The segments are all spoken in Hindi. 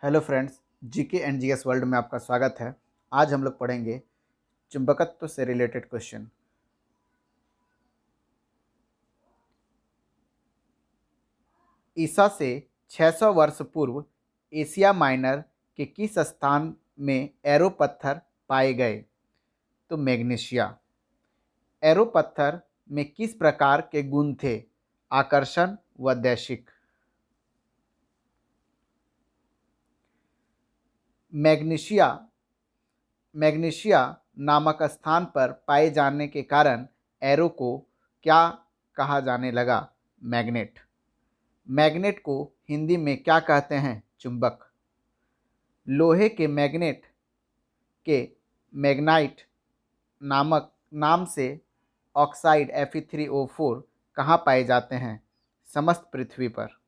Hello friends, GK and GS world में आपका स्वागत है। आज हम लोग पढ़ेंगे चुंबकत्व से रिलेटेड क्वेश्चन। ईसा से 600 वर्ष पूर्व एशिया माइनर के किस स्थान में एरो पत्थर पाए गए? तो मैग्नीशिया। एरो पत्थर में किस प्रकार के गुण थे? आकर्षण व दैशिक। मैग्नीशिया नामक स्थान पर पाए जाने के कारण एरो को क्या कहा जाने लगा? मैग्नेट। मैग्नेट को हिंदी में क्या कहते हैं? चुंबक। लोहे के मैग्नेट के मैग्नाइट नामक नाम से ऑक्साइड Fe3O4 कहाँ पाए जाते हैं? समस्त पृथ्वी पर।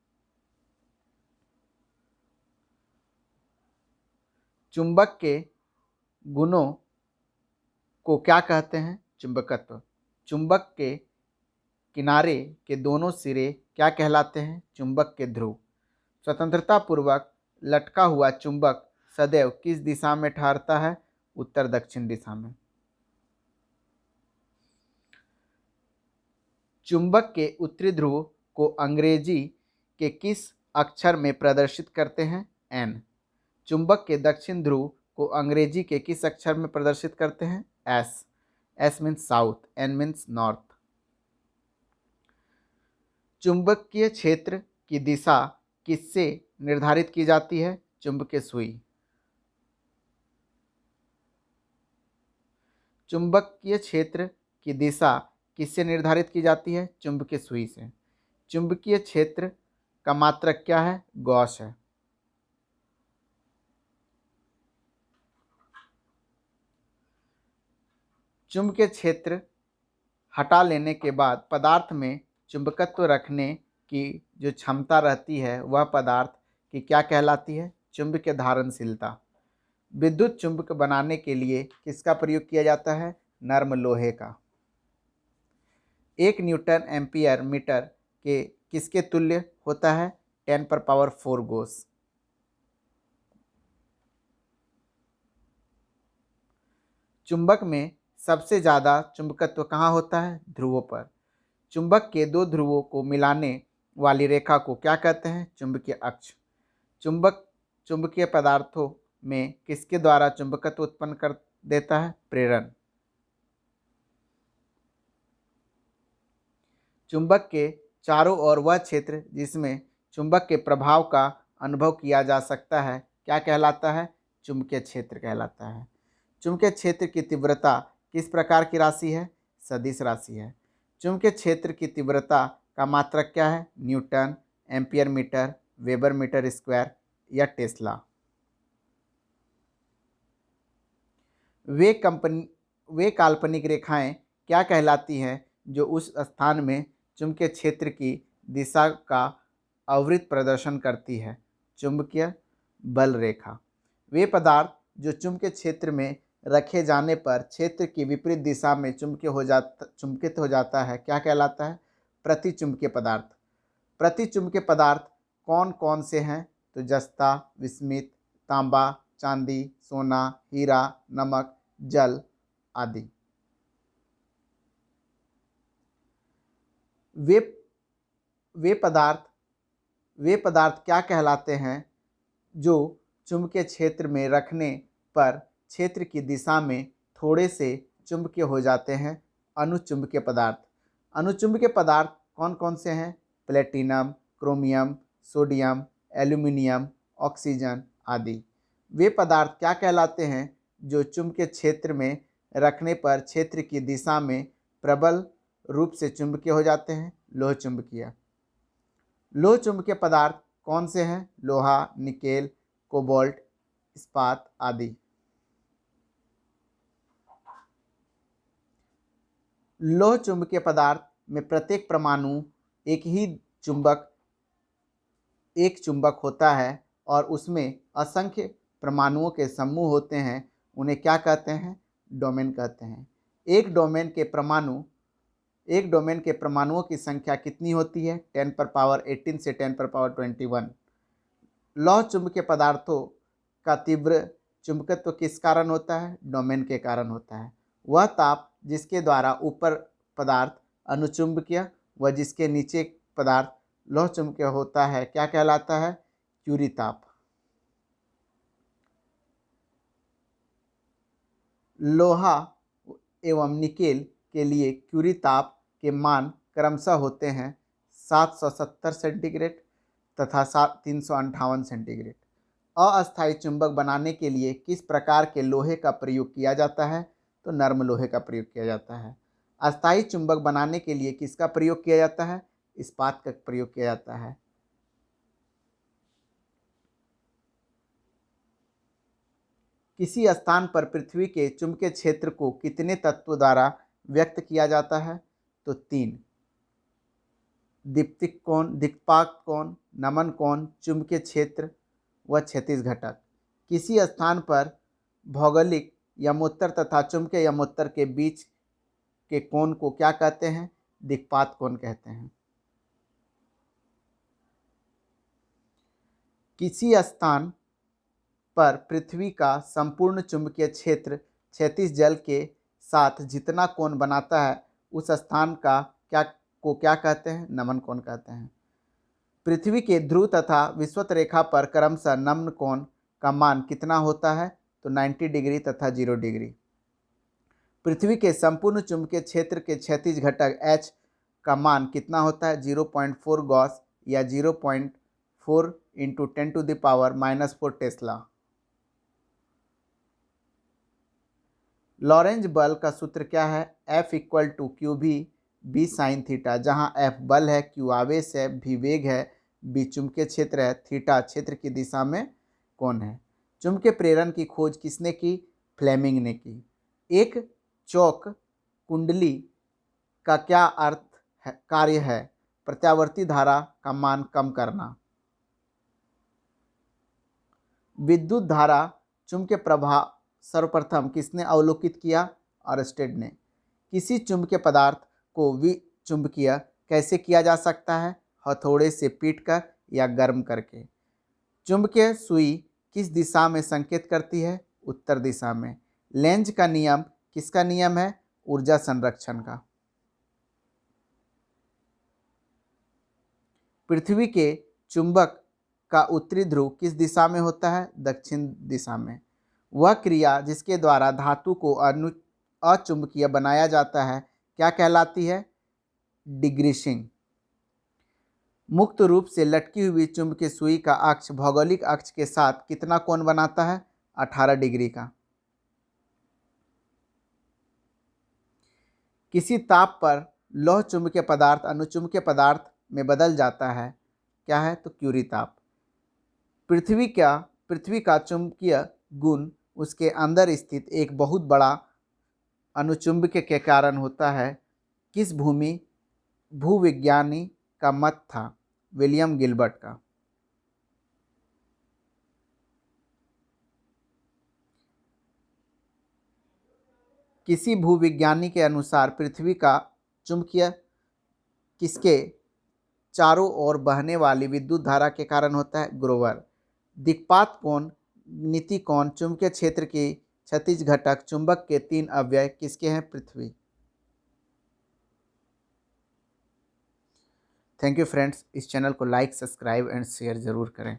चुंबक के गुणों को क्या कहते हैं? चुंबकत्व। चुंबक के किनारे के दोनों सिरे क्या कहलाते हैं? चुंबक के ध्रुव। स्वतंत्रता पूर्वक लटका हुआ चुंबक सदैव किस दिशा में ठहरता है? उत्तर दक्षिण दिशा में। चुंबक के उत्तरी ध्रुव को अंग्रेजी के किस अक्षर में प्रदर्शित करते हैं? एन। चुंबक के दक्षिण ध्रुव को अंग्रेजी के किस अक्षर में प्रदर्शित करते हैं? S. S means south, N means north. चुंबकीय क्षेत्र की दिशा किससे निर्धारित की जाती है? चुंबकीय सुई। चुंबकीय क्षेत्र की दिशा किससे निर्धारित की जाती है? चुंबकीय सुई से। चुंबकीय क्षेत्र का मात्रक क्या है? गॉस है। चुंबकीय क्षेत्र हटा लेने के बाद पदार्थ में चुंबकत्व रखने की जो क्षमता रहती है वह पदार्थ की क्या कहलाती है? चुंबकीय धारणशीलता। विद्युत चुंबक बनाने के लिए किसका प्रयोग किया जाता है? नर्म लोहे का। 1 न्यूटन एम्पियर मीटर के किसके तुल्य होता है? 10⁴ गोस। चुंबक में सबसे ज़्यादा चुंबकत्व कहाँ होता है? ध्रुवों पर। चुंबक के दो ध्रुवों को मिलाने वाली रेखा को क्या कहते हैं? चुंबकीय अक्ष। चुंबकीय पदार्थों में किसके द्वारा चुंबकत्व उत्पन्न कर देता है? प्रेरण। चुंबक के चारों ओर वह क्षेत्र जिसमें चुंबक के प्रभाव का अनुभव किया जा सकता है क्या कहलाता है? चुंबकीय क्षेत्र कहलाता है। चुंबकीय क्षेत्र की तीव्रता किस प्रकार की राशि है? सदिश राशि है। चुंबकीय क्षेत्र की तीव्रता का मात्रक क्या है? Newton, ampere metre, weber metre square या टेस्ला। वे काल्पनिक रेखाएं क्या कहलाती हैं जो उस स्थान में चुंबकीय क्षेत्र की दिशा का अवृत प्रदर्शन करती है? चुंबकीय बल रेखा। वे पदार्थ जो चुंबकीय क्षेत्र में रखे जाने पर क्षेत्र की विपरीत दिशा में चुंबकित हो जाता है क्या कहलाता है? प्रतिचुंबकीय पदार्थ। प्रतिचुंबकीय पदार्थ कौन कौन से हैं? तो जस्ता, विस्मित, तांबा, चांदी, सोना, हीरा, नमक, जल आदि। वे वे पदार्थ वे पदार्थ क्या कहलाते हैं जो चुंबकीय क्षेत्र में रखने पर क्षेत्र की दिशा में थोड़े से चुंबकीय हो जाते हैं? अनुचुंबकीय पदार्थ। अनुचुंबकीय पदार्थ कौन कौन से हैं? Platinum, chromium, sodium, aluminium, oxygen आदि। वे पदार्थ क्या कहलाते हैं जो चुंबकीय क्षेत्र में रखने पर क्षेत्र की दिशा में प्रबल रूप से चुंबकीय हो जाते हैं? लोह चुंबकीय। लोह चुंबकीय पदार्थ कौन से हैं? लोहा, निकेल, कोबाल्ट, इस्पात आदि। लोह चुंबकीय पदार्थ में प्रत्येक परमाणु एक चुंबक होता है और उसमें असंख्य परमाणुओं के समूह होते हैं। उन्हें क्या कहते हैं? डोमेन कहते हैं। एक डोमेन के परमाणुओं की संख्या कितनी होती है? 10⁻18 से 10⁻21। लौह चुंबकीय पदार्थों का तीव्र चुंबकत्व किस कारण होता है? डोमेन के कारण होता है। वह ताप जिसके द्वारा ऊपर पदार्थ अनुचुंबकीय व जिसके नीचे पदार्थ लौह चुंबकीय होता है क्या कहलाता है? क्यूरी ताप। लोहा एवं निकेल के लिए क्यूरी ताप के मान क्रमशः होते हैं 770 सेंटीग्रेड तथा 358 सेंटीग्रेड। अस्थायी चुंबक बनाने के लिए किस प्रकार के लोहे का प्रयोग किया जाता है? तो नर्म लोहे का प्रयोग किया जाता है। अस्थायी चुंबक बनाने के लिए किसका प्रयोग किया जाता है? इस्पात का प्रयोग किया जाता है। किसी स्थान पर पृथ्वी के चुंबकीय क्षेत्र को कितने तत्वों द्वारा व्यक्त किया जाता है? तो 3। दीप्तिक कोण, दिक्पात कोण, नमन कोण, चुंबकीय क्षेत्र व क्षैतिज घटक। किसी स्थान पर भौगोलिक यमोत्तर तथा चुंबकीय यमोत्तर के बीच के कोण को क्या कहते हैं? दिक्पात कोण कहते हैं। किसी स्थान पर पृथ्वी का संपूर्ण चुंबकीय क्षेत्र क्षैतिज जल के साथ जितना कोण बनाता है उस स्थान का क्या कहते हैं? नमन कोण कहते हैं। पृथ्वी के ध्रुव तथा विषुवत रेखा पर क्रमशः नमन कोण का मान कितना होता है? तो 90 डिग्री तथा 0 डिग्री। पृथ्वी के संपूर्ण चुंबकीय क्षेत्र के क्षैतिज घटक H का मान कितना होता है? 0.4 गॉस या 0.4 इंटू 10⁻⁻4 टेस्ला। लॉरेंज बल का सूत्र क्या है? F equal to Q B sine theta, जहाँ F बल है, Q आवेश है, V वेग है, B चुंबकीय क्षेत्र है, थीटा क्षेत्र की दिशा में कोण है। चुंबकीय प्रेरण की खोज किसने की? फ्लेमिंग ने की। एक चौक कुंडली का क्या कार्य है? प्रत्यावर्ती धारा का मान कम करना। विद्युत धारा चुंबकीय प्रभाव सर्वप्रथम किसने अवलोकित किया? ऑरस्टेड ने। किसी चुंबकीय पदार्थ को विचुंबकीय कैसे किया जा सकता है? हथौड़े से पीटकर या गर्म करके। चुंबकीय सुई किस दिशा में संकेत करती है? उत्तर दिशा में। लेंज का नियम किसका नियम है? ऊर्जा संरक्षण का। पृथ्वी के चुंबक का उत्तरी ध्रुव किस दिशा में होता है? दक्षिण दिशा में। वह क्रिया जिसके द्वारा धातु को अचुंबकीय बनाया जाता है क्या कहलाती है? डिग्रीसिंग। मुक्त रूप से लटकी हुई चुंबकीय सुई का अक्ष भौगोलिक अक्ष के साथ कितना कोण बनाता है? 18 डिग्री का। किसी ताप पर लौह चुंबकीय पदार्थ अनुचुंबकीय पदार्थ में बदल जाता है, क्या है? तो क्यूरी ताप। पृथ्वी का चुंबकीय गुण उसके अंदर स्थित एक बहुत बड़ा अनुचुंबकीय के कारण होता है। किस भूविज्ञानी का मत था? विलियम गिलबर्ट का। किसी भूविज्ञानी के अनुसार पृथ्वी का चुंबकीय किसके चारों ओर बहने वाली विद्युत धारा के कारण होता है? ग्रोवर। दिक्पात कोण, नीति कोण, चुंबकीय क्षेत्र की क्षैतिज घटक, चुंबक के 3 अवयव किसके हैं? पृथ्वी। Thank you friends. इस चैनल को लाइक, सब्सक्राइब एंड शेयर जरूर करें।